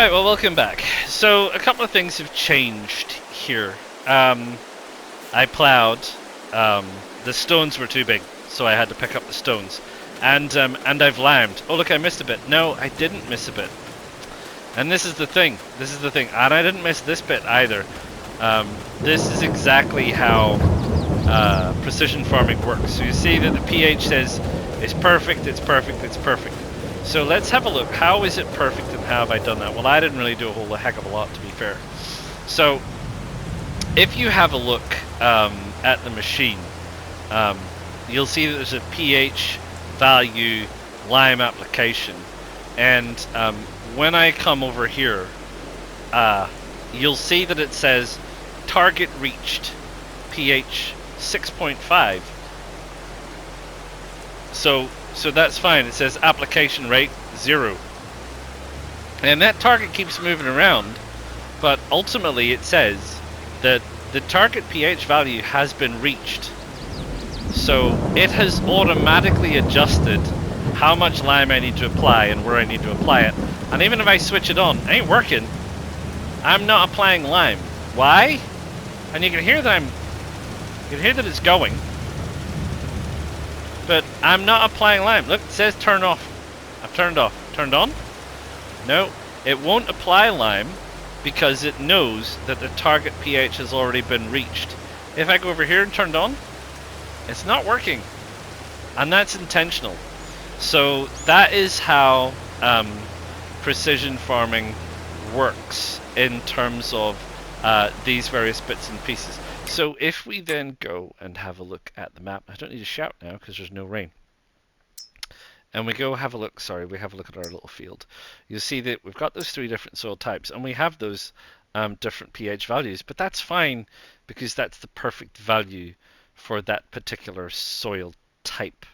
Right, well, welcome back. So, a couple of things have changed here. I plowed. The stones were too big, so I had to pick up the stones. And I've limed. Oh, look, I missed a bit. No, I didn't miss a bit. And this is the thing. This is the thing. And I didn't miss this bit either. This is exactly how precision farming works. So you see that the pH says it's perfect, it's perfect, it's perfect. So let's have a look. How is it perfect and how have I done that? Well, I didn't really do a whole heck of a lot, to be fair. So if you have a look at the machine, you'll see that there's a pH value lime application. And when I come over here, you'll see that it says target reached pH 6.5. So that's fine. It says application rate 0. And that target keeps moving around, but ultimately it says that the target pH value has been reached. So it has automatically adjusted how much lime I need to apply and where I need to apply it. And even if I switch it on, it ain't working. I'm not applying lime. Why? And you can hear that it's going. But I'm not applying lime. Look, it says turn off. I've turned off. Turned on? No, it won't apply lime because it knows that the target pH has already been reached. If I go over here and turn it on, it's not working. And that's intentional. So that is how precision farming works in terms of these various bits and pieces. So if we then go and have a look at the map, I don't need to shout now because there's no rain. And we go have a look, we have a look at our little field. You'll see that we've got those 3 different soil types and we have those different pH values, but that's fine because that's the perfect value for that particular soil type.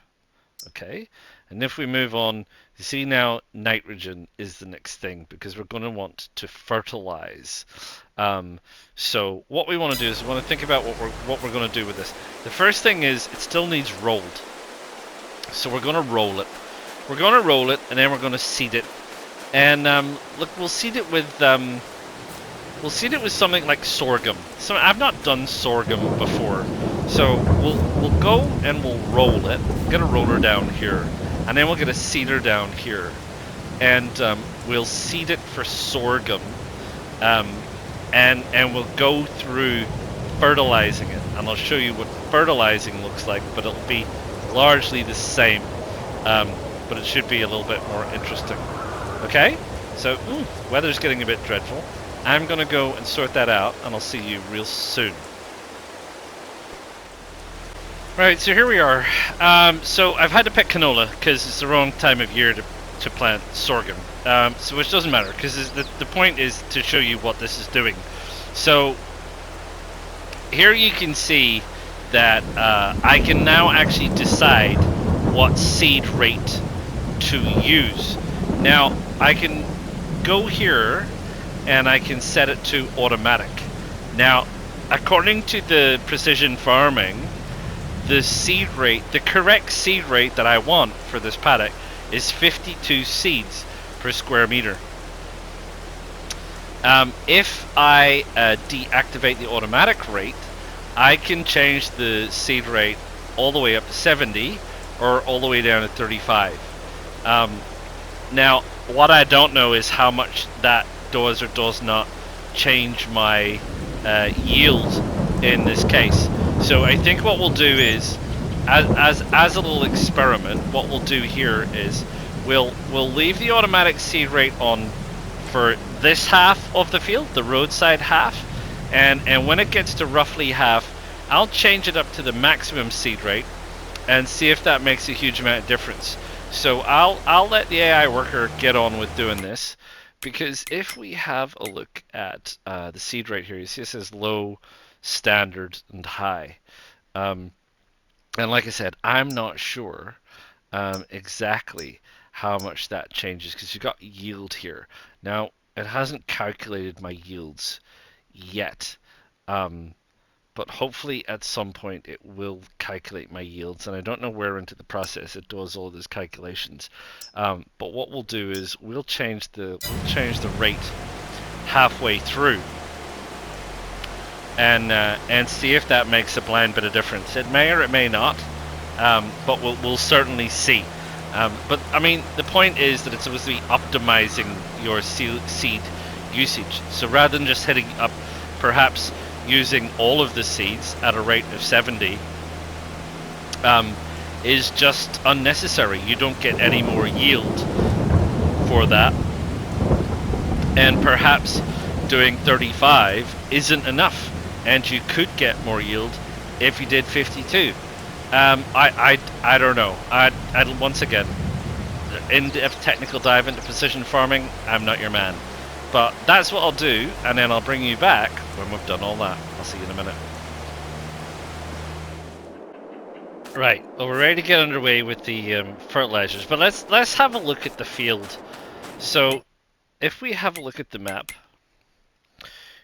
Okay, and if we move on, you see now nitrogen is the next thing because we're going to want to fertilize. So what we want to do is we want to think about what we're going to do with this. The first thing is it still needs rolled, so we're going to roll it. We're going to roll it, and then we're going to seed it. And look, we'll seed it with something like sorghum. So I've not done sorghum before. So we'll go and we'll roll it. Get a roller down here, and then we'll get a seeder down here, and we'll seed it for sorghum, and we'll go through fertilizing it, and I'll show you what fertilizing looks like, but it'll be largely the same, but it should be a little bit more interesting. Okay, so weather's getting a bit dreadful. I'm gonna go and sort that out, and I'll see you real soon. Right, so here we are. So I've had to pick canola because it's the wrong time of year to plant sorghum. So which doesn't matter because the point is to show you what this is doing. So here you can see that I can now actually decide what seed rate to use. Now I can go here and I can set it to automatic. Now according to the precision farming, the seed rate, the correct seed rate that I want for this paddock is 52 seeds per square meter. If I deactivate the automatic rate, I can change the seed rate all the way up to 70 or all the way down to 35. Now, what I don't know is how much that does or does not change my yield in this case. So I think what we'll do is, as a little experiment, what we'll do here is we'll leave the automatic seed rate on for this half of the field, the roadside half, and when it gets to roughly half, I'll change it up to the maximum seed rate and see if that makes a huge amount of difference. So I'll let the AI worker get on with doing this, because if we have a look at the seed rate here, you see it says low, standard, and high. And like I said, I'm not sure exactly how much that changes because you've got yield here. Now, it hasn't calculated my yields yet. but hopefully at some point it will calculate my yields, and I don't know where into the process it does all these calculations. But what we'll do is we'll change the rate halfway through, and see if that makes a blind bit of difference. It may or it may not, but we'll certainly see. But I mean, the point is that it's supposed to be optimizing your seed usage. So rather than just hitting up, perhaps using all of the seeds at a rate of 70 is just unnecessary. You don't get any more yield for that, and perhaps doing 35 isn't enough, and you could get more yield if you did 52. I don't know. I'd once again, in-depth technical dive into precision farming, I'm not your man. But that's what I'll do, and then I'll bring you back when we've done all that. I'll see you in a minute. Right, well, we're ready to get underway with the fertilizers, but let's have a look at the field. So, if we have a look at the map,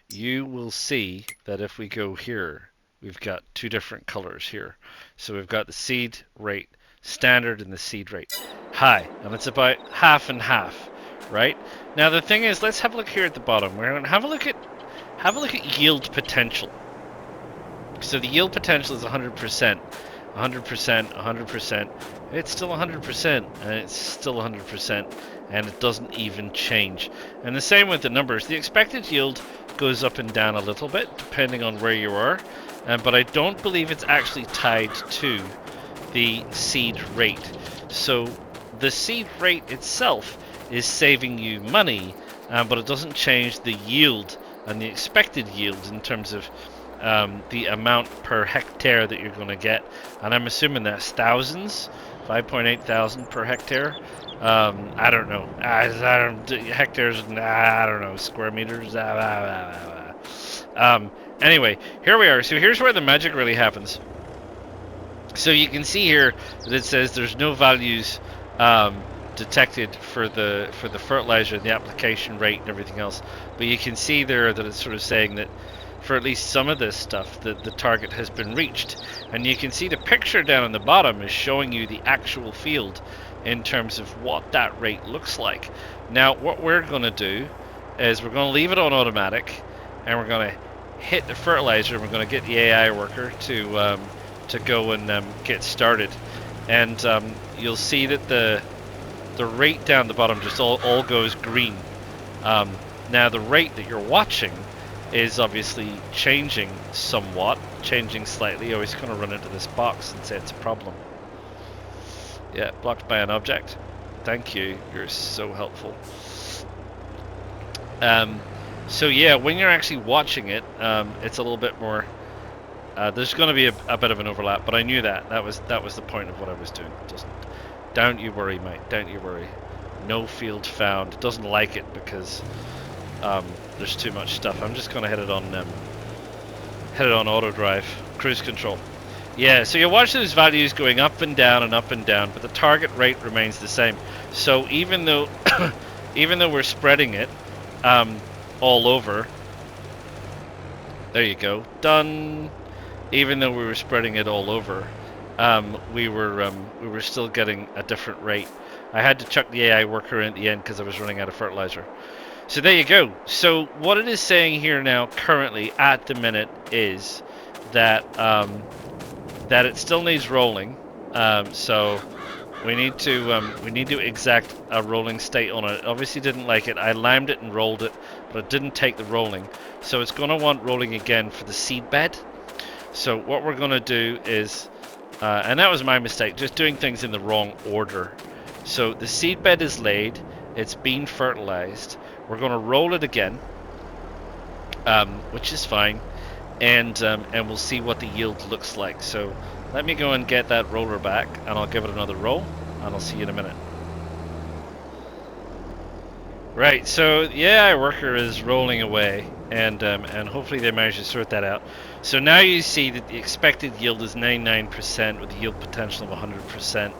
you will see that if we go here, we've got two different colors here. So we've got the seed rate standard and the seed rate high, and it's about half and half, right? Now the thing is, let's have a look here at the bottom. We're going to have a look at yield potential. So the yield potential is 100%, 100%, 100%. It's still 100%, and it's still 100%, and it doesn't even change. And the same with the numbers. The expected yield goes up and down a little bit depending on where you are, but I don't believe it's actually tied to the seed rate. So the seed rate itself is saving you money, but it doesn't change the yield and the expected yield in terms of the amount per hectare that you're going to get. And I'm assuming that's thousands, 5.8 thousand per hectare. I don't know. Hectares, I don't know. Square meters. Anyway, here we are. So here's where the magic really happens. So you can see here that it says there's no values detected for the fertilizer, the application rate, and everything else. But you can see there that it's sort of saying that for at least some of this stuff, the target has been reached. And you can see the picture down on the bottom is showing you the actual field in terms of what that rate looks like. Now, what we're going to do is we're going to leave it on automatic, and we're going to hit the fertilizer, and we're going to get the AI worker to go and get started. And you'll see that the rate down the bottom just all goes green. Now, the rate that you're watching is obviously changing somewhat, changing slightly. Oh, he's going to run into this box and say it's a problem. Yeah, blocked by an object. Thank you, you're so helpful. So yeah, when you're actually watching it, it's a little bit more, there's going to be a bit of an overlap, but I knew that. That was the point of what I was doing. Don't you worry, mate, don't you worry. No field found. It doesn't like it because there's too much stuff. I'm just going to hit it on auto drive, cruise control. Yeah, so you watch those values going up and down, but the target rate remains the same. So even though we're spreading it all over, there you go, done. Even though we were spreading it all over, we were still getting a different rate. I had to chuck the AI worker in at the end because I was running out of fertilizer. So there you go. So what it is saying here now, currently at the minute, is that that it still needs rolling. So we need to exact a rolling state on it. Obviously didn't like it. I limed it and rolled it, but it didn't take the rolling. So it's going to want rolling again for the seed bed. So what we're going to do is, and that was my mistake, just doing things in the wrong order. So the seed bed is laid. It's been fertilized. We're going to roll it again, which is fine, and we'll see what the yield looks like. So let me go and get that roller back, and I'll give it another roll, and I'll see you in a minute. Right, so the AI worker is rolling away, and hopefully they manage to sort that out. So now you see that the expected yield is 99% with a yield potential of 100%,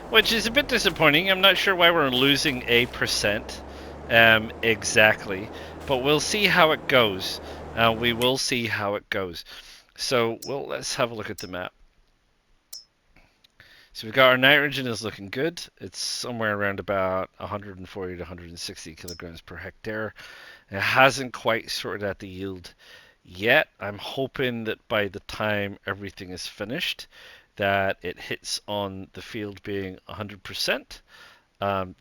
which is a bit disappointing. I'm not sure why we're losing a percent exactly, but we'll see how it goes. We will see how it goes. So, well, let's have a look at the map. So we've got our nitrogen is looking good. It's somewhere around about 140 to 160 kilograms per hectare. It hasn't quite sorted out the yield yet. I'm hoping that by the time everything is finished, that it hits on the field being 100%.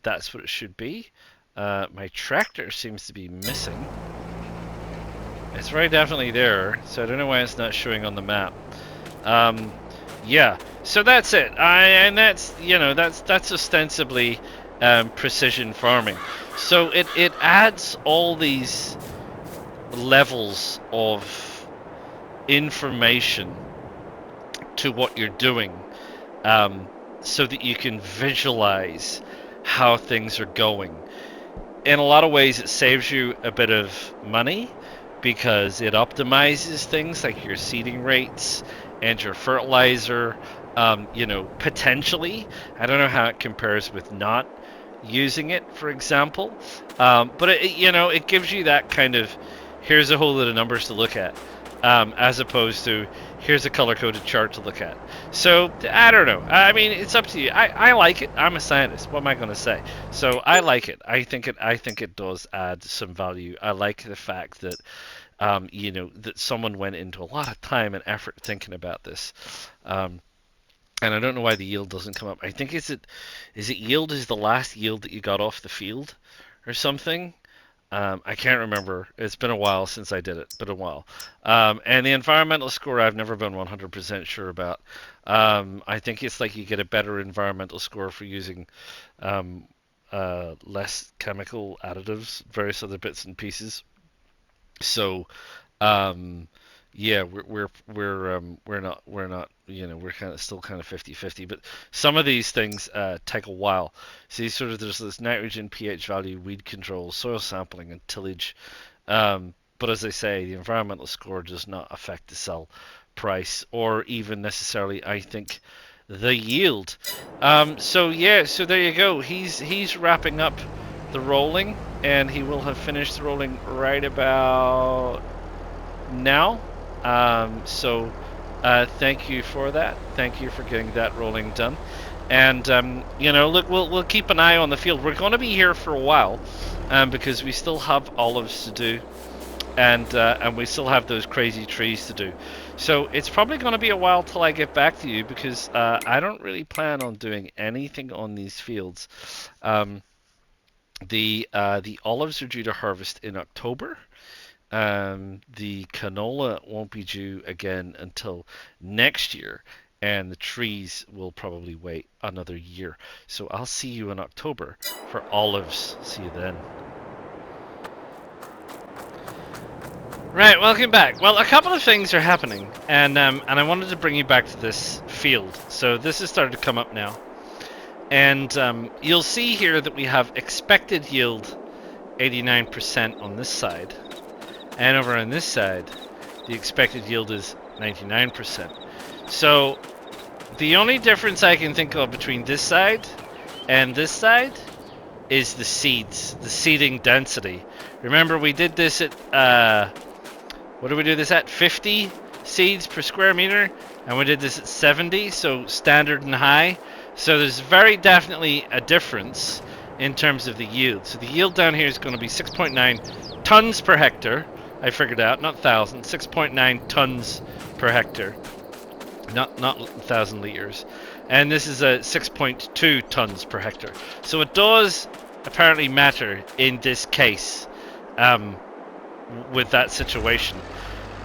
That's what it should be. My tractor seems to be missing. It's very definitely there, so I don't know why it's not showing on the map. Yeah, so that's it. And that's, you know, that's ostensibly precision farming. So it adds all these levels of information to what you're doing, so that you can visualize how things are going. In a lot of ways, it saves you a bit of money because it optimizes things like your seeding rates and your fertilizer. You know, potentially, I don't know how it compares with not using it, for example, but you know, it gives you that kind of, here's a whole lot of numbers to look at, as opposed to here's a color-coded chart to look at. So I don't know. I mean, it's up to you. I like it. I'm a scientist. What am I going to say? So I like it. I think it does add some value. I like the fact that you know, that someone went into a lot of time and effort thinking about this. And I don't know why the yield doesn't come up. I think is it yield is the last yield that you got off the field or something. I can't remember. It's been a while since I did it. Been a while. And the environmental score I've never been 100% sure about. I think it's like you get a better environmental score for using less chemical additives, various other bits and pieces. So yeah, we're not, you know, we're kind of still kind of 50-50, but some of these things take a while. See, sort of there's this nitrogen, pH value, weed control, soil sampling, and tillage. But as I say, the environmental score does not affect the sell price or even necessarily, I think, the yield. So yeah, so there you go. He's wrapping up the rolling, and he will have finished the rolling right about now. So thank you for that. Thank you for getting that rolling done. And you know, look, we'll keep an eye on the field. We're going to be here for a while, because we still have olives to do, and we still have those crazy trees to do. So it's probably going to be a while till I get back to you, because I don't really plan on doing anything on these fields. The olives are due to harvest in October. The canola won't be due again until next year, and the trees will probably wait another year. So I'll see you in October for olives. See you then. Right, welcome back. Well, a couple of things are happening, and I wanted to bring you back to this field. So this has started to come up now, and you'll see here that we have expected yield 89% on this side. And over on this side, the expected yield is 99%. So the only difference I can think of between this side and this side is the seeds, the seeding density. Remember, we did this at, what did we do this at? 50 seeds per square meter, and we did this at 70, so standard and high. So there's very definitely a difference in terms of the yield. So the yield down here is going to be 6.9 tons per hectare. I figured out, not 1,000, 6.9 tons per hectare, not 1,000 liters, and this is a 6.2 tons per hectare. So it does apparently matter in this case, with that situation.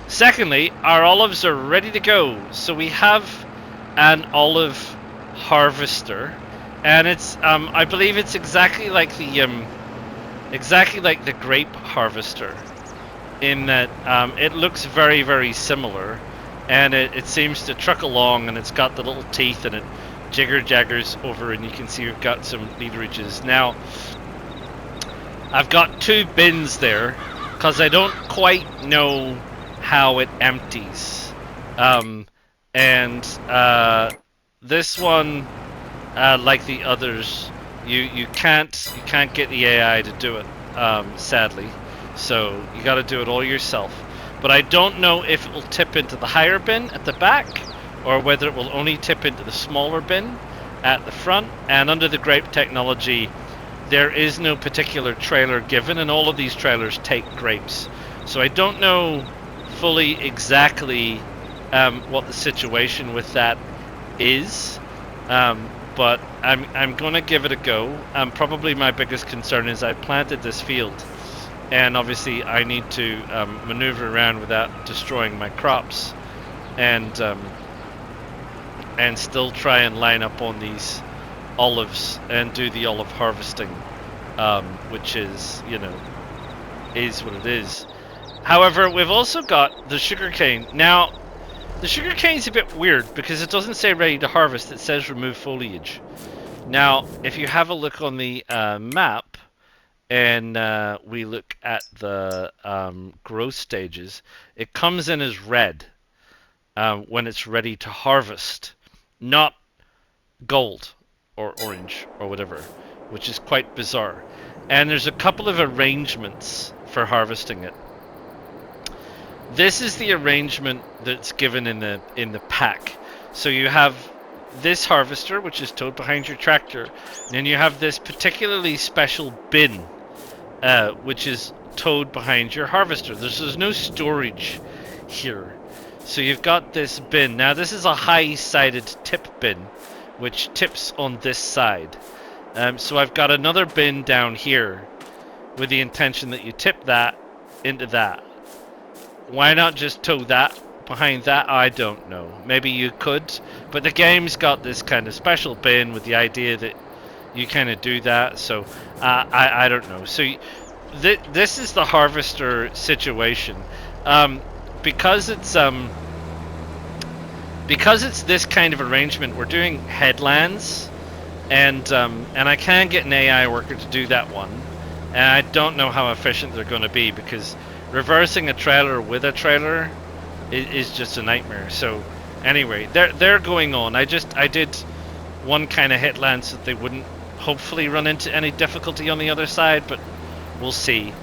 Secondly, our olives are ready to go. So we have an olive harvester, and it's I believe it's exactly like the grape harvester, in that it looks very, very similar, and it seems to truck along, and it's got the little teeth, and it jigger-jaggers over, and you can see we've got some leaderages. Now, I've got two bins there, because I don't quite know how it empties. This one, like the others, you can't get the AI to do it, sadly. So you got to do it all yourself. but I don't know if it will tip into the higher bin at the back, or whether it will only tip into the smaller bin at the front. And under the grape technology, there is no particular trailer given, and all of these trailers take grapes. So I don't know fully exactly what the situation with that is, but I'm going to give it a go. Probably my biggest concern is I planted this field, and obviously I need to maneuver around without destroying my crops, and still try and line up on these olives and do the olive harvesting, which is, you know, is what it is. However, we've also got the sugarcane. Now, the sugarcane's a bit weird because it doesn't say ready to harvest, it says remove foliage. Now, if you have a look on the map, and we look at the growth stages, it comes in as red when it's ready to harvest, not gold or orange or whatever, which is quite bizarre. And there's a couple of arrangements for harvesting it. This is the arrangement that's given in the pack. So you have this harvester, which is towed behind your tractor, and then you have this particularly special bin, which is towed behind your harvester. There's no storage here. So you've got this bin. Now this is a high-sided tip bin, which tips on this side. So I've got another bin down here with the intention that you tip that into that. Why not just tow that behind that? I don't know. Maybe you could, but the game's got this kind of special bin with the idea that you kind of do that. So I don't know. So this is the harvester situation. Because it's this kind of arrangement, we're doing headlands, and I can get an AI worker to do that one, and I don't know how efficient they're going to be, because reversing a trailer with a trailer is just a nightmare. So anyway, they're going on. I did one kind of headland so that they wouldn't hopefully run into any difficulty on the other side, but we'll see.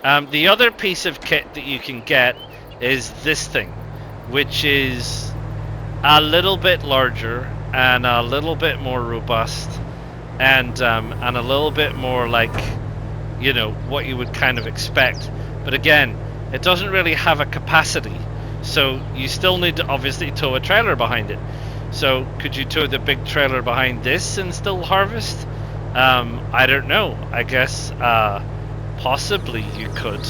The other piece of kit that you can get is this thing, which is a little bit larger and a little bit more robust, and a little bit more like, you know, what you would kind of expect. But again, it doesn't really have a capacity, so you still need to obviously tow a trailer behind it. So could you tow the big trailer behind this and still harvest? I don't know. I guess possibly you could.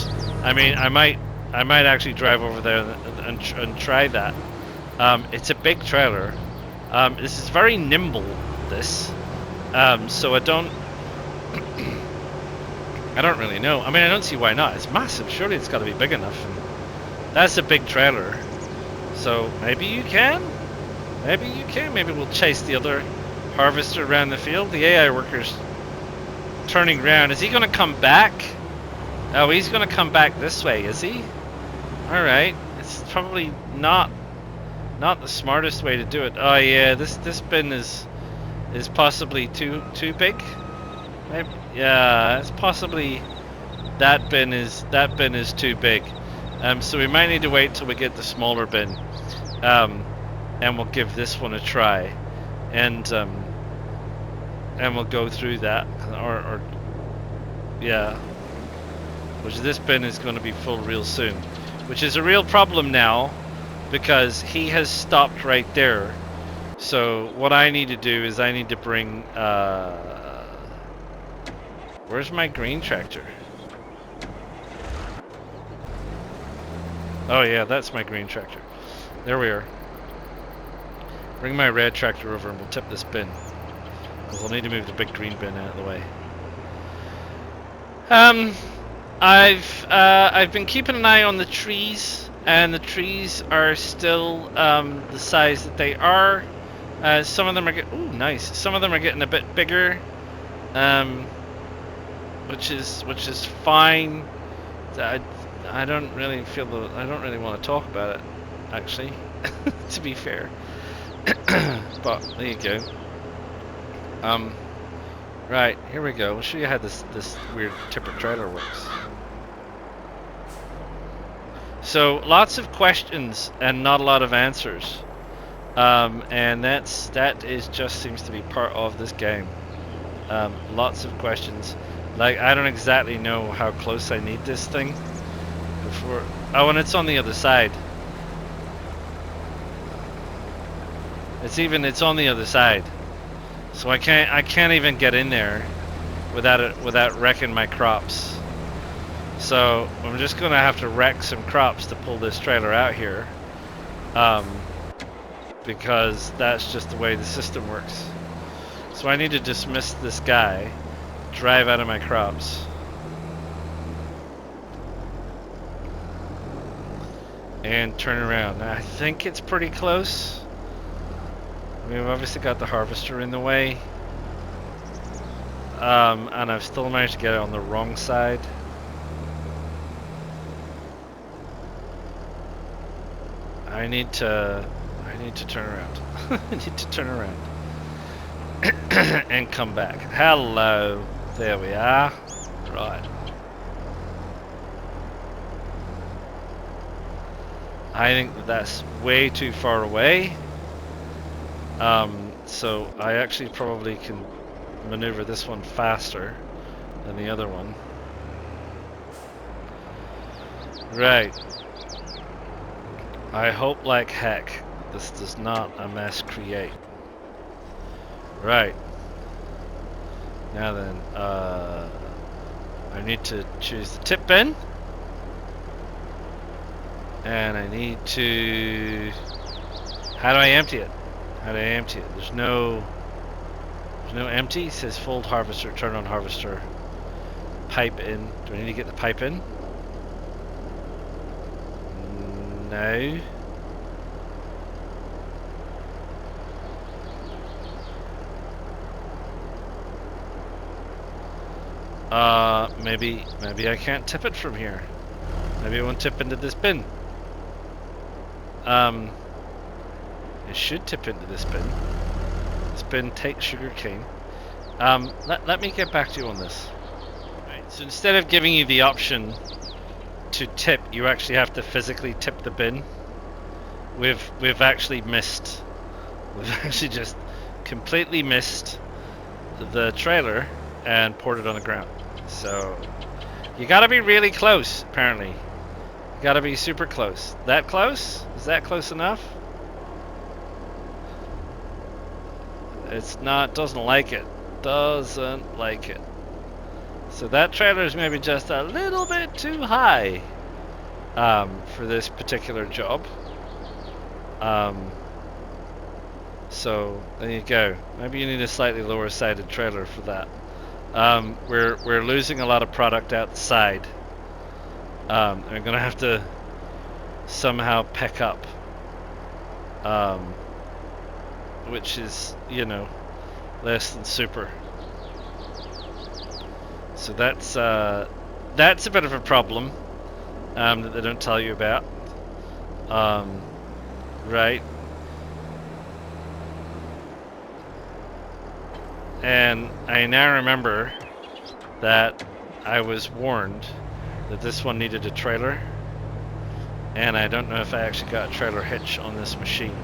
I mean, I might actually drive over there and try that. It's a big trailer. This is very nimble, this. So I don't really know. I mean, I don't see why not. It's massive. Surely it's got to be big enough. And that's a big trailer. So maybe you can. Maybe you can. Maybe we'll chase the other harvester around the field. The AI worker's turning around. Is he going to come back? Oh, he's going to come back this way, is he? Alright. It's probably not the smartest way to do it. Oh yeah, this bin is possibly too big. Maybe, yeah, it's possibly that bin is too big. So we might need to wait till we get the smaller bin, and we'll give this one a try, and we'll go through that, or yeah, which this bin is going to be full real soon, which is a real problem now because he has stopped right there. So what I need to do is I need to bring where's my green tractor? Oh yeah, that's my green tractor. There we are. Bring my red tractor over and we'll tip this bin, because we'll need to move the big green bin out of the way. I've been keeping an eye on the trees, and the trees are still the size that they are. Some of them are nice. Some of them are getting a bit bigger, which is fine. I don't really want to talk about it, actually, to be fair. But there you go. Right, here we go. We'll show you how this weird tipper trailer works. So lots of questions and not a lot of answers. And that is just seems to be part of this game. Lots of questions. Like, I don't exactly know how close I need this thing before. Oh, and it's on the other side. It's on the other side. So I can't even get in there without wrecking my crops. So I'm just gonna have to wreck some crops to pull this trailer out here. Because that's just the way the system works. So I need to dismiss this guy, drive out of my crops, and turn around. Now, I think it's pretty close. We've obviously got the harvester in the way, and I've still managed to get it on the wrong side. I need to turn around. I need to turn around and come back. Hello, there we are. Right. I think that's way too far away. So I actually probably can maneuver this one faster than the other one. Right. I hope like heck this does not a mess create. Right. Now then, I need to choose the tip bin. And I need to... How do I empty it? How do I empty it? There's no empty. It says fold harvester, turn on harvester. Pipe in. Do I need to get the pipe in? No. Maybe I can't tip it from here. Maybe it won't tip into this bin. It should tip into this bin. This bin takes sugar cane. Let me get back to you on this. Right, so instead of giving you the option to tip, you actually have to physically tip the bin. We've actually missed. We've actually just completely missed the trailer and poured it on the ground. So you gotta be really close, apparently. You gotta be super close. That close? Is that close enough? It's not, doesn't like it. Doesn't like it. So that trailer is maybe just a little bit too high for this particular job. So there you go. Maybe you need a slightly lower sided trailer for that. We're losing a lot of product outside. I'm gonna have to somehow pick up, which is, you know, less than super. So that's a bit of a problem that they don't tell you about. Right. And I now remember that I was warned that this one needed a trailer, and I don't know if I actually got a trailer hitch on this machine.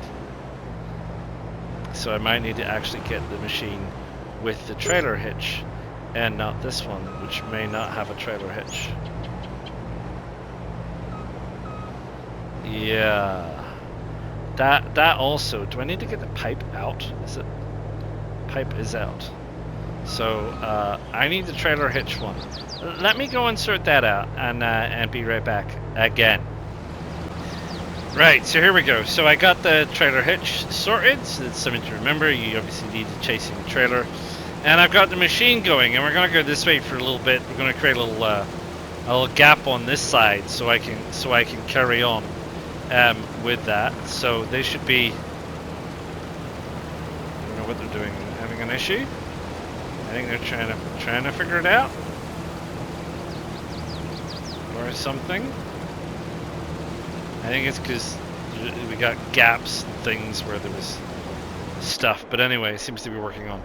So I might need to actually get the machine with the trailer hitch and not this one, which may not have a trailer hitch. Yeah. That also, do I need to get the pipe out? Is it? Pipe is out. So I need the trailer hitch one. Let me go and sort that out and be right back again. Right, so here we go. So I got the trailer hitch sorted. So it's something to remember. You obviously need to chasing the trailer. And I've got the machine going, and we're gonna go this way for a little bit. We're gonna create a little gap on this side so I can carry on with that. So they should be, I don't know what they're doing, having an issue. I think they're trying to figure it out or something. I think it's because we got gaps and things where there was stuff, but anyway, it seems to be working on.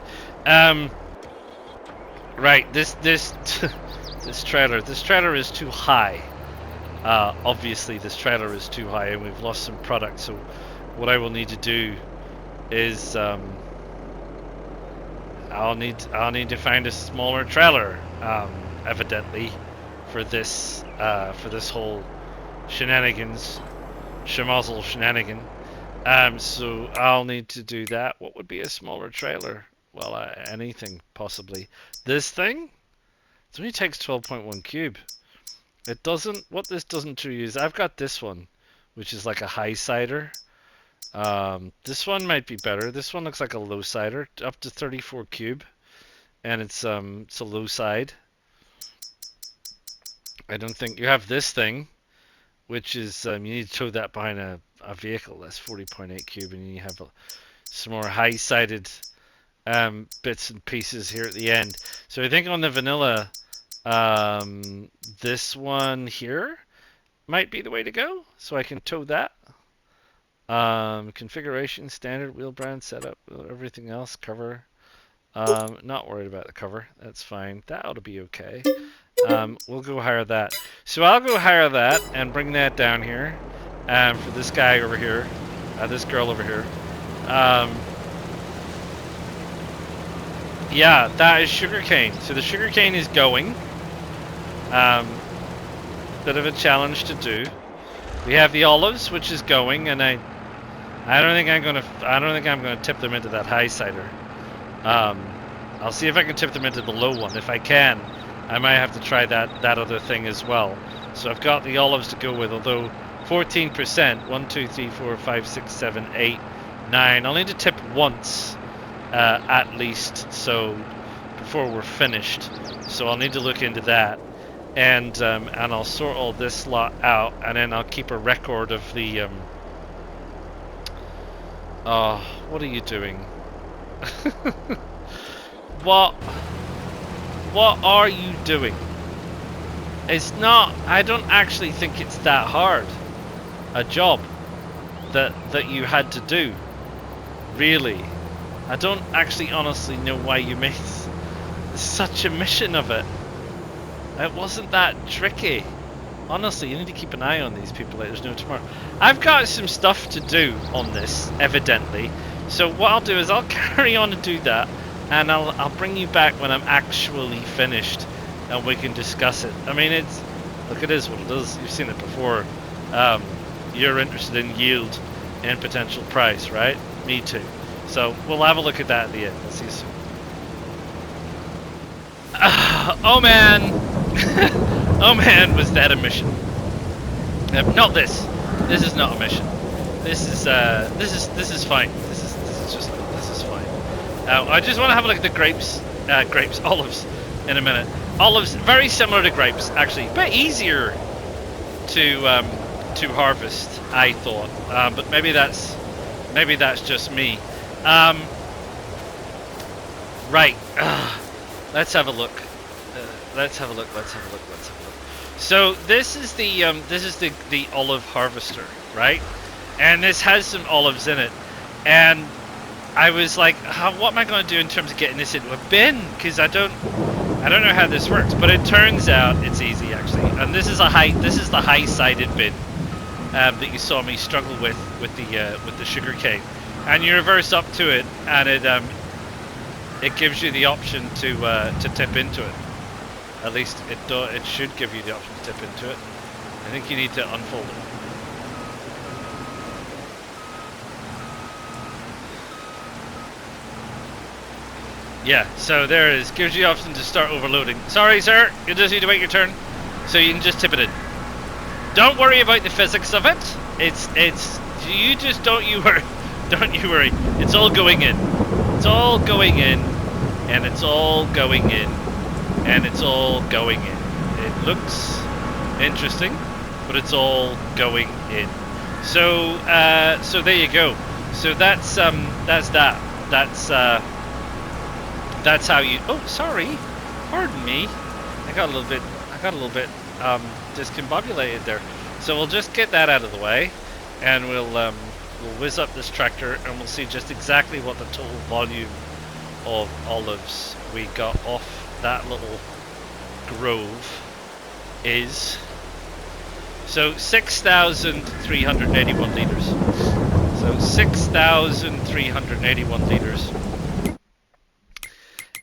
Right, this trailer is too high. Obviously this trailer is too high and we've lost some product, so what I will need to do is I'll need to find a smaller trailer, evidently, for this whole shenanigan. So I'll need to do that. What would be a smaller trailer? Well, anything possibly. This thing? It only takes 12.1 cube. It doesn't. What this doesn't to use. I've got this one, which is like a high sider. This one might be better. This one looks like a low sider, up to 34 cube, and it's a low side. I don't think you have this thing, which is you need to tow that behind a vehicle. That's 40.8 cube, and you have some more high-sided bits and pieces here at the end. So I think on the vanilla, this one here might be the way to go. So I can tow that. Configuration, standard, wheel brand, setup, everything else, cover. Not worried about the cover. That's fine. That ought to be okay. We'll go hire that. So I'll go hire that and bring that down here. For this guy over here, this girl over here. Yeah, that is sugarcane. So the sugarcane is going. Bit of a challenge to do. We have the olives, which is going, and I don't think I'm gonna tip them into that high cider. I'll see if I can tip them into the low one. If I can, I might have to try that other thing as well. So I've got the olives to go with, although 14%, 1, 2, 3, 4, 5, 6, 7, 8, 9. I'll need to tip once, at least, so before we're finished. So I'll need to look into that, and I'll sort all this lot out, and then I'll keep a record of the. Oh, what are you doing? What are you doing? It's not. I don't actually think it's that hard. A job that you had to do. Really, I don't actually honestly know why you made such a mission of it. It wasn't that tricky. Honestly, you need to keep an eye on these people like there's no tomorrow. I've got some stuff to do on this, evidently. So what I'll do is I'll carry on and do that, and I'll bring you back when I'm actually finished, and we can discuss it. I mean, it is what it is. You've seen it before. You're interested in yield and potential price, right? Me too. So we'll have a look at that at the end. I'll see you soon. Oh man! Oh man, was that a mission? Not this. This is not a mission. This is fine. This is fine. I just want to have a look at the olives in a minute. Olives, very similar to grapes, actually, but easier to harvest, I thought. But maybe that's just me. Right. Let's have a look. Let's have a look. So this is the olive harvester, right? And this has some olives in it, and I was like, what am I going to do in terms of getting this into a bin? Because I don't know how this works. But it turns out it's easy actually. And this is the high-sided bin that you saw me struggle with the sugar cane. And you reverse up to it, and it gives you the option to tip into it. At least it should give you the option to tip into it. I think you need to unfold it. Yeah, so there it is. Gives you the option to start overloading. Sorry, sir, you just need to wait your turn, so you can just tip it in. Don't worry about the physics of it. You just don't you worry. Don't you worry. It's all going in. It's all going in, and it's all going in, and it's all going in. It looks interesting, but it's all going in. So there you go. So that's that. That's how you. Oh, sorry. Pardon me. I got a little bit discombobulated there. So we'll just get that out of the way, and we'll whiz up this tractor, and we'll see just exactly what the total volume of olives we got off that little grove is. So 6,381 liters. So 6,381 liters.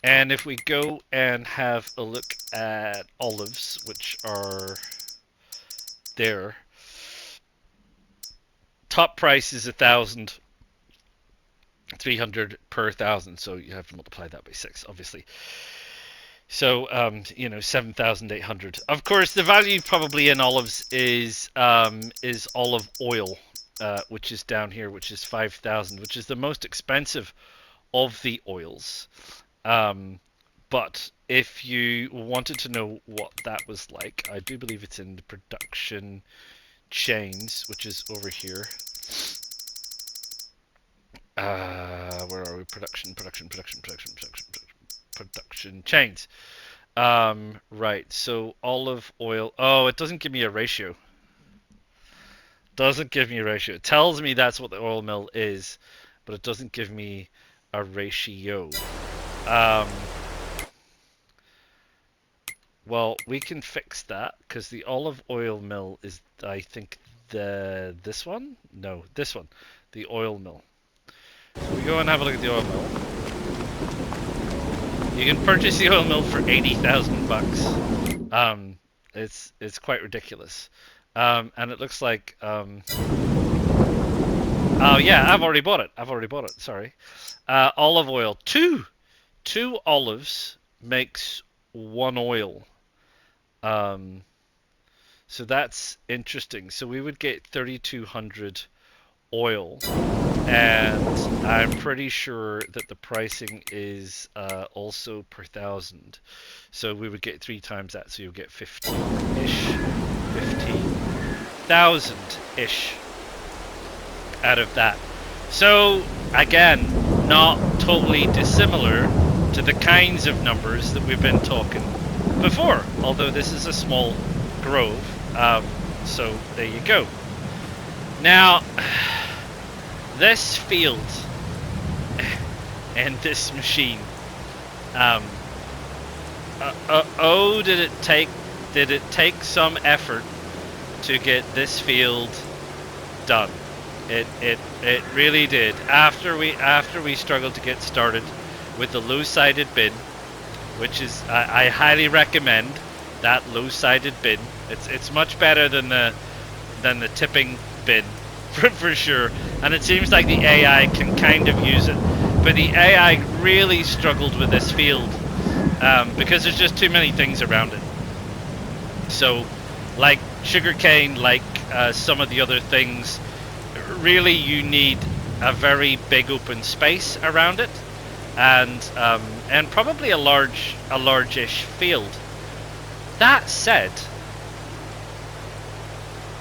And if we go and have a look at olives, which are there, top price is 1,300 per thousand. So you have to multiply that by 6, obviously. So, 7,800. Of course, the value probably in olives is olive oil, which is down here, which is 5,000, which is the most expensive of the oils. But if you wanted to know what that was like, I do believe it's in the production chains, which is over here. Where are we? Production chains. Right. So olive oil. Oh, it doesn't give me a ratio. Doesn't give me a ratio. It tells me that's what the oil mill is, but it doesn't give me a ratio. Well, we can fix that because the olive oil mill is, I think, this one. No, this one, the oil mill. So we go and have a look at the oil mill. You can purchase the oil mill for 80,000 bucks. It's quite ridiculous. And it looks like oh yeah, I've already bought it. Sorry. Olive oil. Two olives makes one oil. So that's interesting. So we would get 3,200 oil, and I'm pretty sure that the pricing is also per thousand. So we would get 3 times that, so you'll get 15-ish, 15,000-ish out of that. So again, not totally dissimilar to the kinds of numbers that we've been talking before, although this is a small grove. So there you go. Now, this field and this machine, did it take some effort to get this field done? It really did. After we struggled to get started with the low-sided bin, which is I highly recommend that low-sided bin. It's much better than the tipping bin for sure. And it seems like the AI can kind of use it, but the AI really struggled with this field because there's just too many things around it. So, like sugarcane, like some of the other things, really you need a very big open space around it, and probably a large-ish field. That said,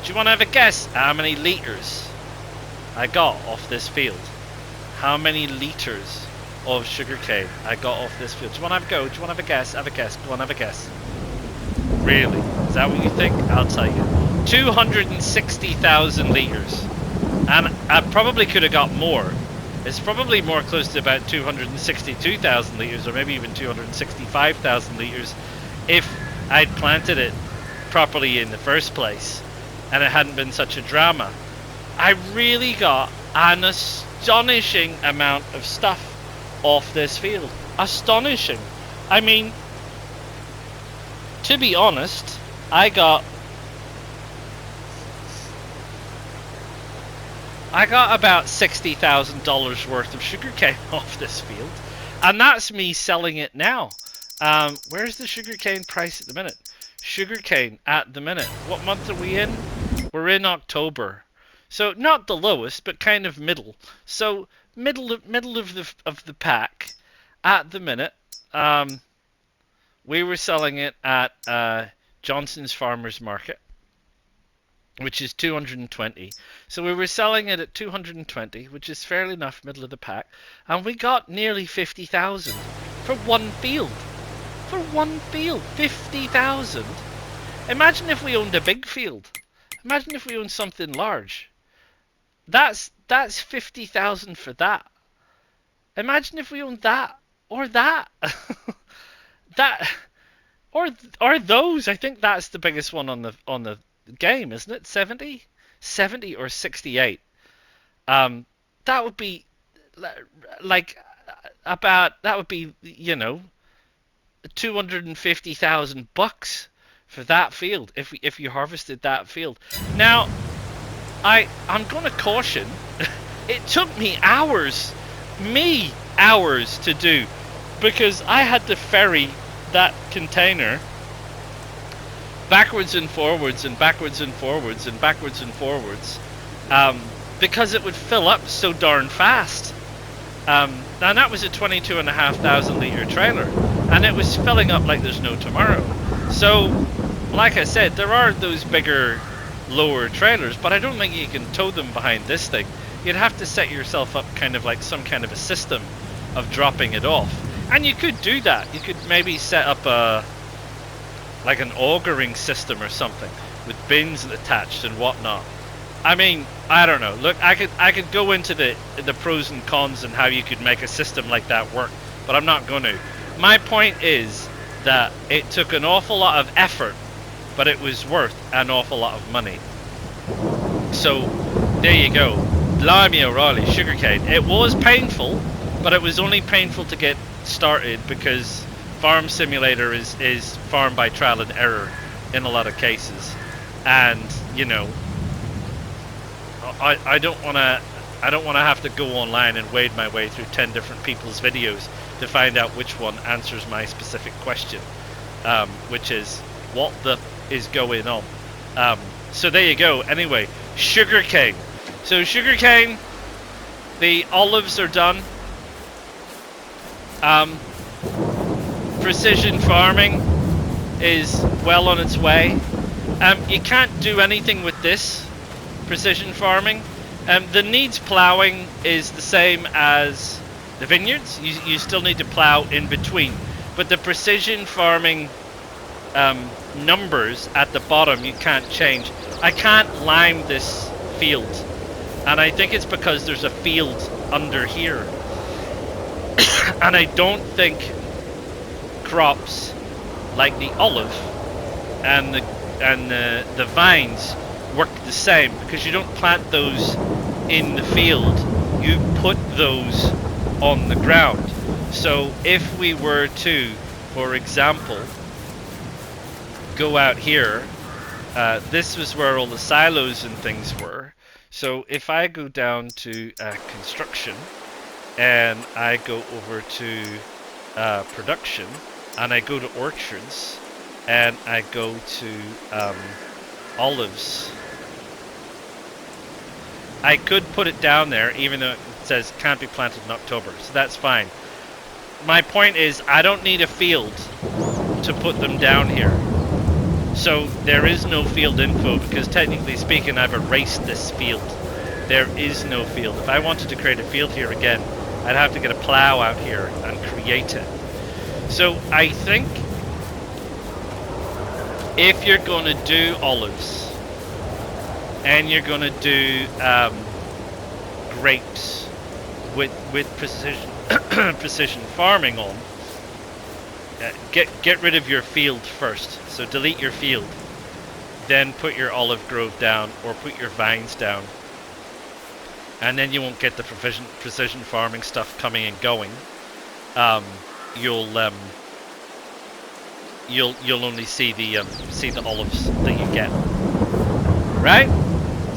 do you want to have a guess how many liters I got off this field? How many liters of sugarcane I got off this field? Do you want to have a go? Do you want to have a guess? Have a guess. Go on, have a guess. Really? Is that what you think? I'll tell you. 260,000 liters. And I probably could have got more. It's probably more close to about 262,000 liters, or maybe even 265,000 liters, if I'd planted it properly in the first place and it hadn't been such a drama. I really got an astonishing amount of stuff off this field. Astonishing. I mean, to be honest, I got about $60,000 worth of sugarcane off this field, and that's me selling it now. Where's the sugarcane price at the minute? Sugarcane at the minute. What month are we in? We're in October, so not the lowest, but kind of middle. So middle of the pack at the minute. We were selling it at Johnson's Farmers Market, which is 220. So we were selling it at 220, which is fairly enough middle of the pack, and we got nearly 50,000 for one field. For one field, 50,000. Imagine if we owned a big field. Imagine if we owned something large. That's 50,000 for that. Imagine if we owned that or that. That or those. I think that's the biggest one on the game, isn't it? 70? 70 or 68. Um, that would be like about that would be, 250,000 bucks for that field if you harvested that field. Now, I'm going to caution. It took me hours to do, because I had to ferry that container backwards and forwards and backwards and forwards and backwards and forwards, because it would fill up so darn fast. And that was a 22,500 litre trailer, and it was filling up like there's no tomorrow. So, like I said, there are those bigger, lower trailers, but I don't think you can tow them behind this thing. You'd have to set yourself up kind of like some kind of a system of dropping it off. And you could do that. You could maybe set up like an augering system or something with bins attached and whatnot. I mean, I don't know. Look, I could go into the pros and cons and how you could make a system like that work, but I'm not going to. My point is that it took an awful lot of effort, but it was worth an awful lot of money. So there you go. Blimey O'Reilly, sugarcane. It was painful, but it was only painful to get started, because Farm Simulator is farm by trial and error in a lot of cases. And I don't want to have to go online and wade my way through 10 different people's videos to find out which one answers my specific question, which is what the is going on. So there you go. Anyway, sugarcane. So sugarcane, the olives are done. Precision farming is well on its way. You can't do anything with this precision farming. The needs plowing is the same as the vineyards. You still need to plow in between, but the precision farming numbers at the bottom you can't change. I can't lime this field, and I think it's because there's a field under here. And I don't think crops like the olive and the vines work the same, because you don't plant those in the field, you put those on the ground. So if we were to, for example, go out here, this was where all the silos and things were. So if I go down to construction, and I go over to production, and I go to orchards, and I go to olives, I could put it down there, even though it says can't be planted in October, so that's fine. My point is, I don't need a field to put them down here. So there is no field info, because technically speaking I've erased this field. There is no field. If I wanted to create a field here again, I'd have to get a plow out here and create it. So I think if you're going to do olives and you're going to do grapes with precision farming on, get rid of your field first. So delete your field, then put your olive grove down, or put your vines down, and then you won't get the precision farming stuff coming and going. You'll only see the olives that you get, right?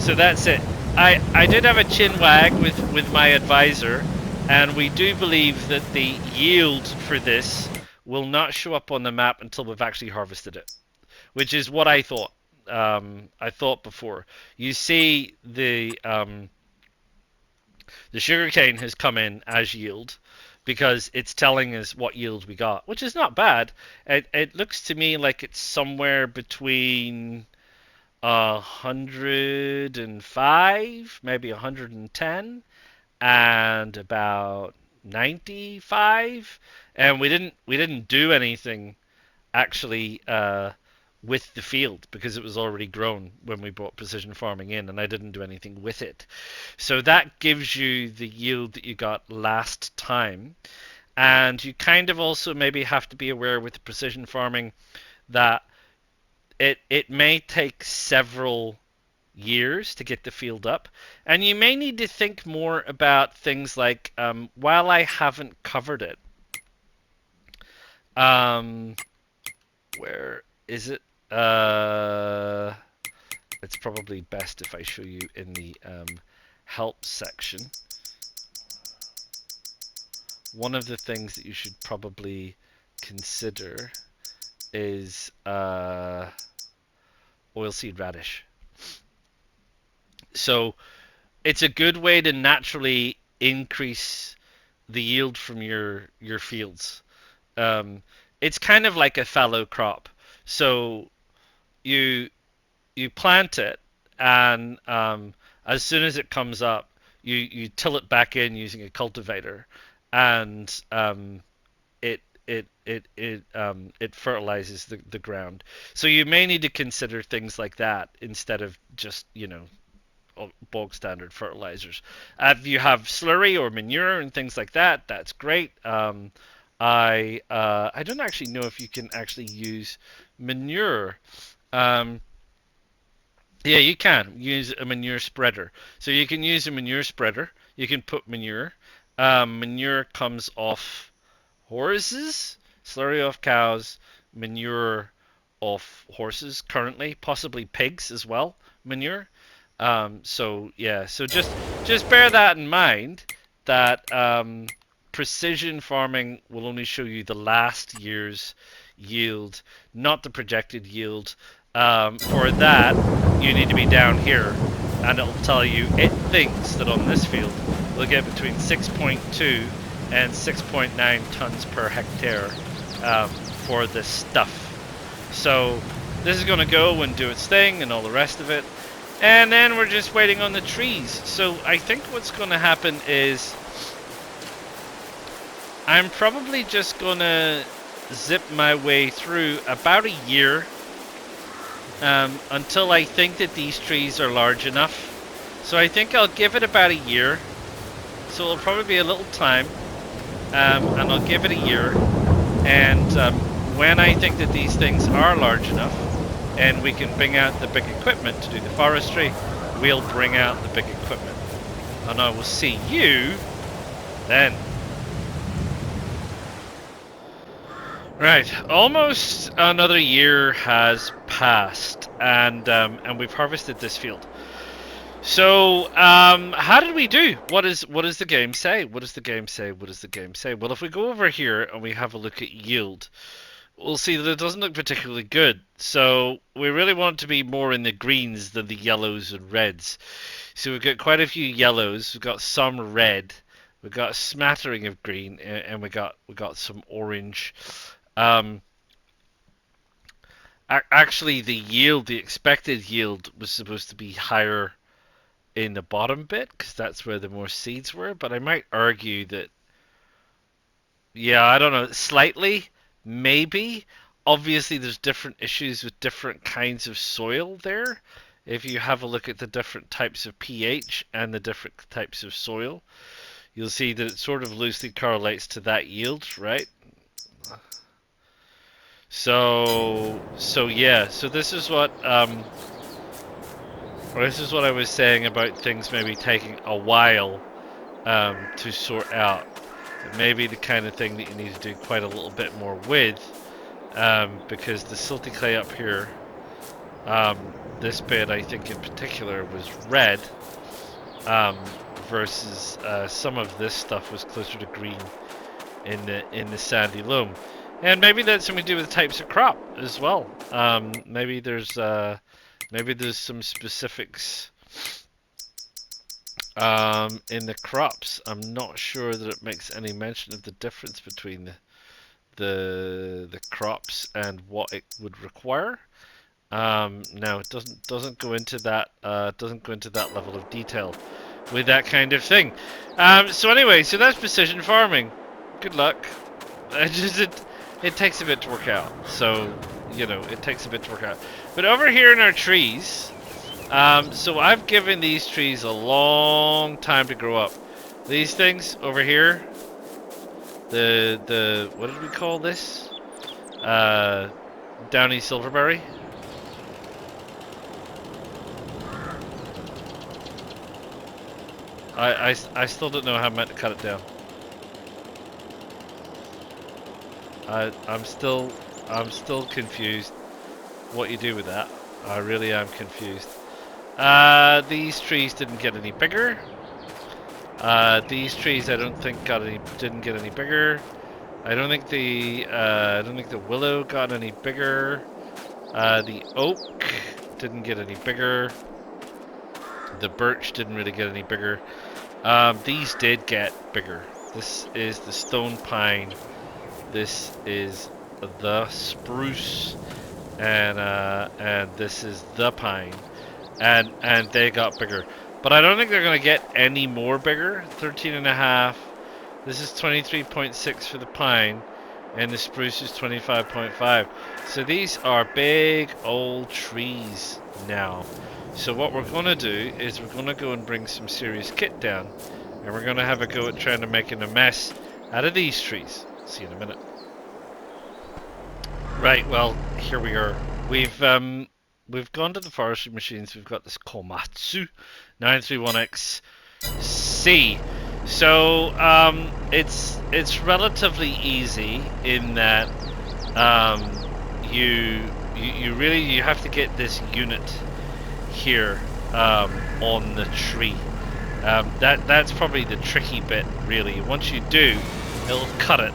So that's it. I did have a chin wag with my advisor, and we do believe that the yield for this will not show up on the map until we've actually harvested it, which is what I thought. I thought before. You see the sugarcane has come in as yield, because it's telling us what yield we got, which is not bad. It looks to me like it's somewhere between 105, maybe 110, and about 95. And we didn't do anything actually with the field, because it was already grown when we brought precision farming in, and I didn't do anything with it. So that gives you the yield that you got last time. And you kind of also maybe have to be aware with the precision farming that it may take several years to get the field up, and you may need to think more about things like while I haven't covered it, um, where is it? It's probably best if I show you in the help section. One of the things that you should probably consider is oilseed radish. So it's a good way to naturally increase the yield from your fields. Um, it's kind of like a fallow crop. So you you plant it, and as soon as it comes up, you till it back in using a cultivator, and it fertilizes the ground. So you may need to consider things like that instead of just bog standard fertilizers. If you have slurry or manure and things like that, that's great. I don't actually know if you can actually use manure. Yeah, you can use a manure spreader. So you can use a manure spreader. You can put manure. Manure comes off horses, slurry off cows, manure off horses currently, possibly pigs as well, manure. So yeah, so just bear that in mind that precision farming will only show you the last year's yield, not the projected yield. For that, you need to be down here, and it'll tell you it thinks that on this field we'll get between 6.2 and 6.9 tons per hectare for this stuff. So this is going to go and do its thing and all the rest of it. And then we're just waiting on the trees. So I think what's going to happen is I'm probably just going to zip my way through about a year until I think that these trees are large enough. So I think I'll give it about a year. So it'll probably be a little time. And I'll give it a year. And when I think that these things are large enough, and we can bring out the big equipment to do the forestry, we'll bring out the big equipment. And I will see you then. Right, almost another year has passed, and we've harvested this field. So, how did we do? What does the game say? What does the game say? What does the game say? Well, if we go over here and we have a look at yield, we'll see that it doesn't look particularly good. So we really want it to be more in the greens than the yellows and reds. So we've got quite a few yellows. We've got some red. We've got a smattering of green, and we got some orange. Actually, the expected yield was supposed to be higher in the bottom bit because that's where the more seeds were. But I might argue that, yeah, I don't know, slightly. Maybe. Obviously, there's different issues with different kinds of soil there. If you have a look at the different types of pH and the different types of soil, you'll see that it sort of loosely correlates to that yield, right? So yeah. So this is what I was saying about things maybe taking a while to sort out. It may be the kind of thing that you need to do quite a little bit more with. Because the silty clay up here, this bit I think in particular was red, versus some of this stuff was closer to green in the sandy loam, and maybe that's something to do with the types of crop as well. Maybe there's some specifics in the crops. I'm not sure that it makes any mention of the difference between the crops and what it would require. No, it doesn't go into that level of detail with that kind of thing. So anyway, so that's precision farming. Good luck. It takes a bit to work out. So it takes a bit to work out. But over here in our trees, so I've given these trees a long time to grow up. These things over here, the what did we call this? Downy silverberry. I still don't know how I'm meant to cut it down. I'm still confused what you do with that. I really am confused. These trees didn't get any bigger. These trees I don't think didn't get any bigger. I don't think the willow got any bigger. The oak didn't get any bigger. The birch didn't really get any bigger. These did get bigger. This is the stone pine. This is the spruce, and this is the pine, and they got bigger. But I don't think they're gonna get any more bigger. 13.5. This is 23.6 for the pine, and the spruce is 25.5. So these are big old trees now. So what we're gonna do is we're gonna go and bring some serious kit down, and we're gonna have a go at trying to making a mess out of these trees. See you in a minute. Right, well, here we are. We've gone to the forestry machines. We've got this Komatsu 931XC. So it's relatively easy in that you really have to get this unit here on the tree. That's probably the tricky bit, really. Once you do, it'll cut it,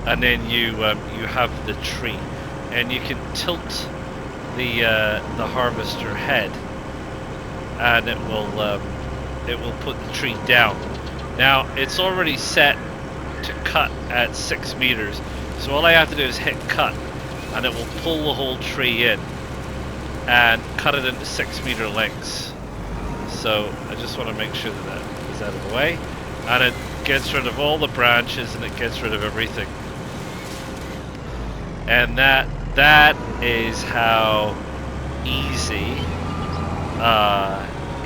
and then you have the tree, and you can tilt the harvester head, and it will put the tree down. Now it's already set to cut at 6 meters, so all I have to do is hit cut, and it will pull the whole tree in and cut it into 6-meter lengths. So I just want to make sure that that is out of the way, and it gets rid of all the branches, and it gets rid of everything. And that is how easy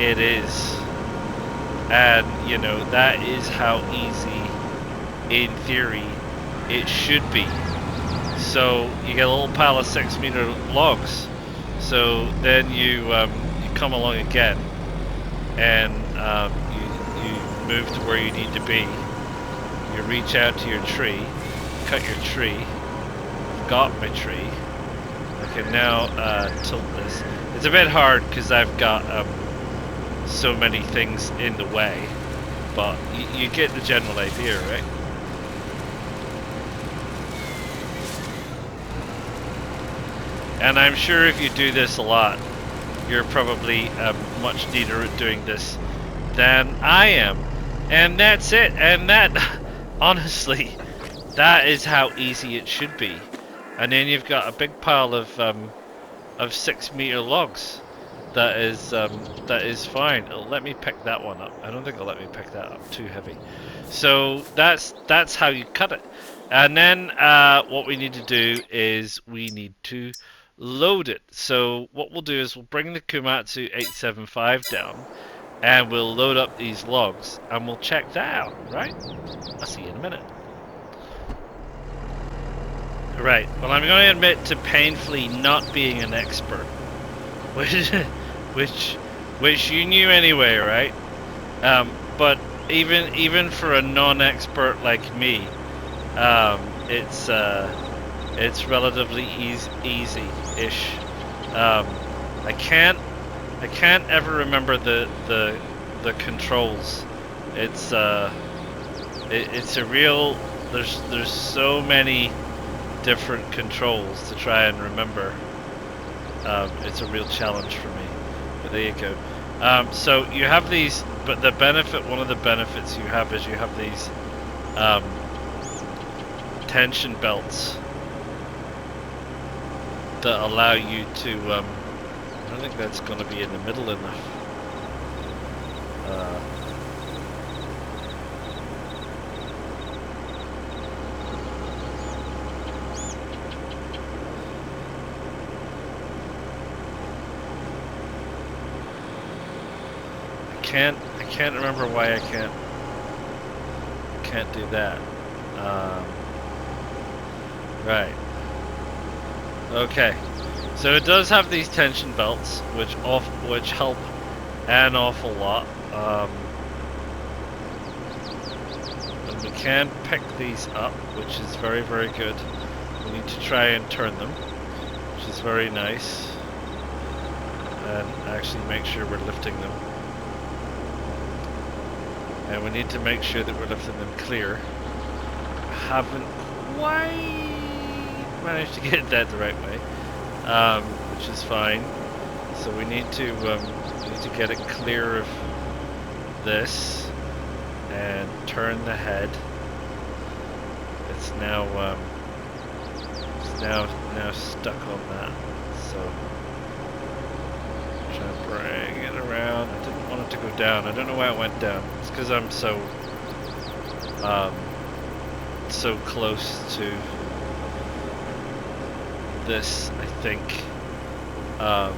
it is. And you know, that is how easy in theory it should be. So you get a little pile of 6-meter logs. So then you come along again, and you move to where you need to be. You reach out to your tree, cut your tree. I've got my tree. I can now tilt this. It's a bit hard because I've got so many things in the way, but you get the general idea, right? And I'm sure if you do this a lot, you're probably much neater at doing this than I am. And that's it. And that, honestly, that is how easy it should be. And then you've got a big pile of 6-meter logs. That is fine. It'll let me pick that one up. I don't think it'll let me pick that up. Too heavy. So that's how you cut it. And then what we need to do is we need to load it. So what we'll do is we'll bring the Komatsu 875 down, and we'll load up these logs, and we'll check that out. Right? I'll see you in a minute. Right. Well, I'm going to admit to painfully not being an expert. Which you knew anyway, right? But even for a non-expert like me, it's relatively easy-ish. I can't ever remember the controls. It's a real. There's so many different controls to try and remember. It's a real challenge for me, but there you go. So you have these, but one of the benefits you have is you have these tension belts that allow you to, I don't think that's going to be in the middle enough. I can't remember why I can't do that. Right. Okay. So it does have these tension belts, which help an awful lot. we can pick these up, which is very, very good. We need to try and turn them, which is very nice. And actually make sure we're lifting them. And we need to make sure that we're lifting them clear. Haven't quite managed to get that the right way, which is fine. So we need to get it clear of this and turn the head. It's now stuck on that. So try to bring it around. I didn't want it to go down. I don't know why it went down. It's because I'm so close to this, I think. I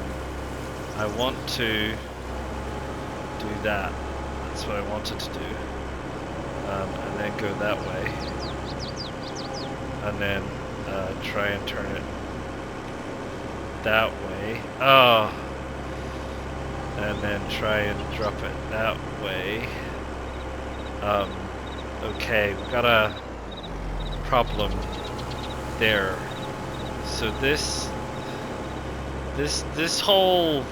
want to do that. That's what I wanted to do. And then go that way. And then try and turn it that way. Oh! And then try and drop it that way. Okay, we've got a problem there. So this whole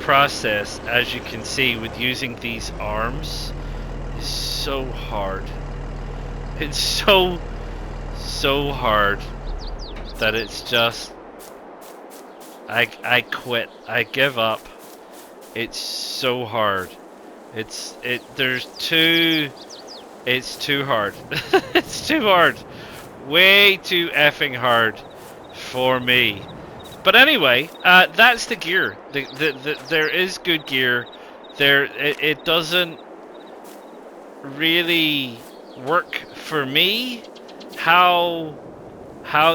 process, as you can see, with using these arms is so hard. It's so hard that it's just I quit. I give up. It's so hard. It's too hard. It's too hard. Way too effing hard for me. But anyway, that's the gear. There is good gear. It doesn't really work for me. How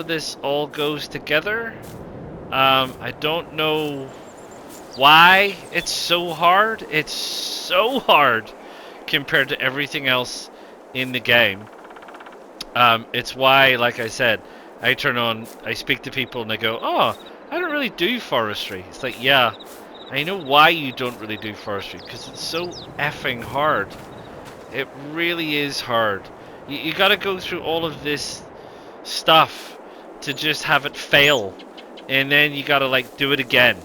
this all goes together. I don't know why it's so hard. It's so hard compared to everything else in the game. It's why, like I said, I speak to people and they go, oh, I don't really do forestry. It's like, yeah, I know why you don't really do forestry, because it's so effing hard. It really is hard. You gotta go through all of this stuff to just have it fail. And then you gotta, like, do it again.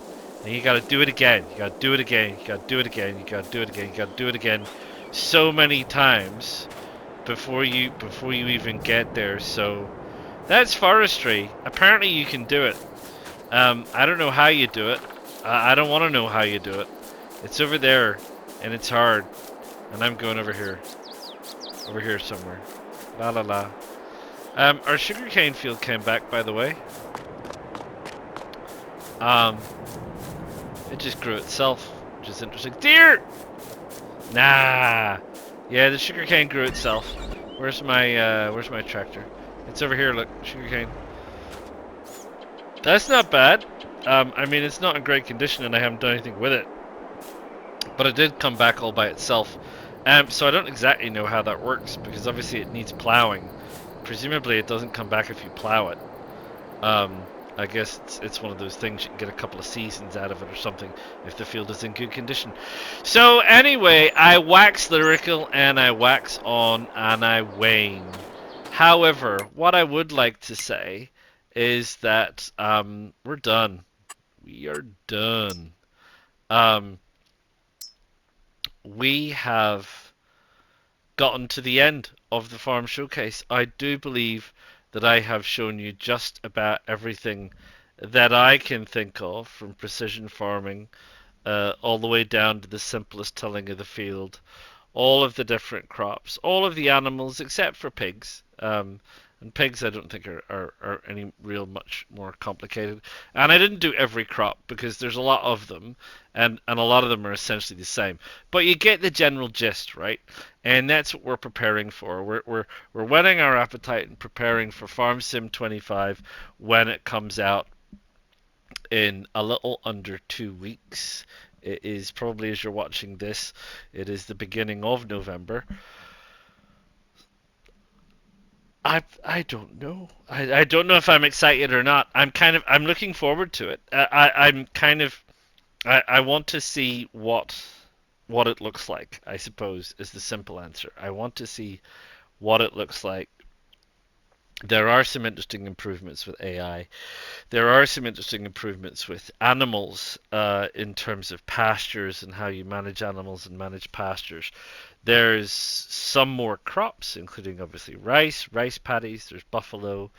And you gotta do it again. You gotta do it again. You gotta do it again. You gotta do it again. You gotta do it again. So many times before you even get there. So that's forestry. Apparently you can do it. I don't know how you do it. I don't want to know how you do it. It's over there, and it's hard. And I'm going over here. Over here somewhere. La la la. Our sugarcane field came back, by the way. It just grew itself, which is interesting. Deer! Nah. Yeah, the sugarcane grew itself. Where's my tractor? It's over here, look. Sugarcane. That's not bad. I mean, it's not in great condition and I haven't done anything with it. But it did come back all by itself. So I don't exactly know how that works, because obviously it needs plowing. Presumably it doesn't come back if you plow it. I guess it's one of those things you can get a couple of seasons out of it or something if the field is in good condition. So anyway, I wax lyrical and I wax on and I wane. However, what I would like to say is that we're done. We are done. We have gotten to the end of the farm showcase. I do believe that I have shown you just about everything that I can think of, from precision farming all the way down to the simplest tilling of the field, all of the different crops, all of the animals except for pigs. And pigs I don't think are any real much more complicated. And I didn't do every crop because there's a lot of them, and a lot of them are essentially the same. But you get the general gist, right? And that's what we're preparing for. We're whetting our appetite and preparing for Farm Sim 25 when it comes out in a little under 2 weeks. It is probably, as you're watching this, it is the beginning of November. I don't know. I don't know if I'm excited or not. I'm looking forward to it. I want to see what it looks like, I suppose, is the simple answer. I want to see what it looks like. There are some interesting improvements with AI. There are some interesting improvements with animals in terms of pastures and how you manage animals and manage pastures. There's some more crops, including obviously rice paddies, there's buffalo.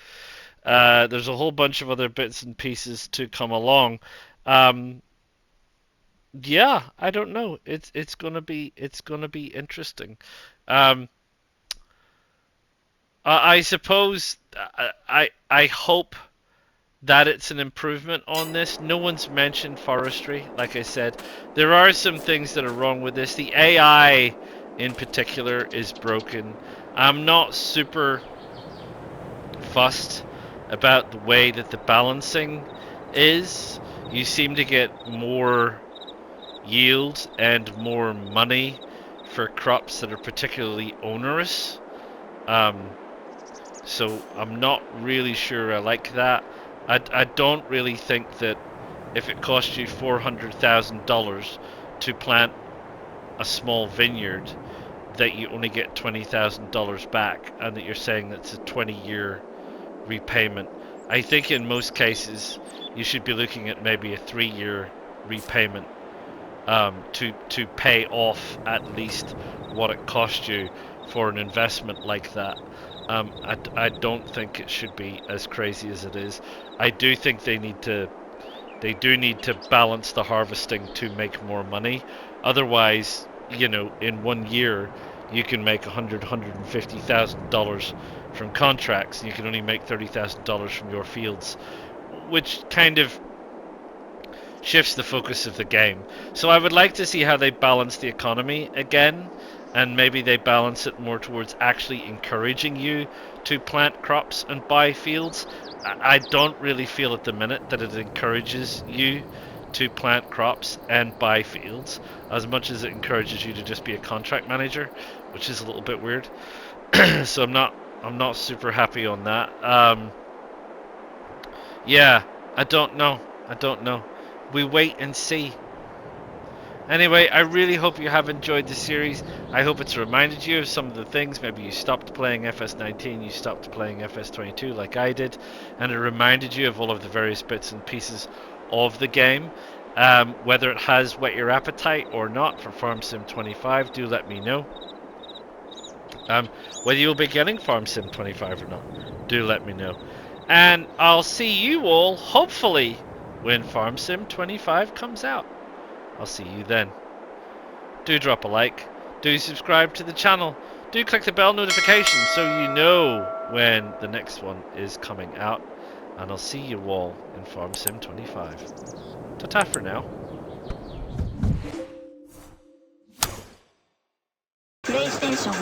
There's a whole bunch of other bits and pieces to come along. Um, yeah, I don't know. It's gonna be interesting. Um, I suppose I hope that it's an improvement on this. No one's mentioned forestry. Like I said, there are some things that are wrong with this. The AI in particular is broken. I'm not super fussed about the way that the balancing is. You seem to get more yield and more money for crops that are particularly onerous. Um, so I'm not really sure I like that. I don't really think that if it costs you $400,000 to plant a small vineyard, that you only get $20,000 back, and that you're saying that's a 20-year repayment. I think in most cases you should be looking at maybe a 3-year repayment to pay off at least what it cost you for an investment like that. I don't think it should be as crazy as it is. I do think they do need to balance the harvesting to make more money. Otherwise, in 1 year you can make $150,000 from contracts, and you can only make $30,000 from your fields, which kind of shifts the focus of the game. So I would like to see how they balance the economy again, and maybe they balance it more towards actually encouraging you to plant crops and buy fields. I don't really feel at the minute that it encourages you to plant crops and buy fields as much as it encourages you to just be a contract manager, which is a little bit weird. So I'm not super happy on that. Yeah, I don't know. I don't know. We wait and see. Anyway, I really hope you have enjoyed the series. I hope it's reminded you of some of the things. Maybe you stopped playing FS19, you stopped playing FS22 like I did, and it reminded you of all of the various bits and pieces of the game. Whether it has whet your appetite or not for Farm Sim 25, do let me know. Whether you'll be getting Farm Sim 25 or not, do let me know. And I'll see you all, hopefully, when Farm Sim 25 comes out. I'll see you then. Do drop a like, do subscribe to the channel, do click the bell notification so you know when the next one is coming out. And I'll see you all in Farm Sim 25. Ta-ta for now. PlayStation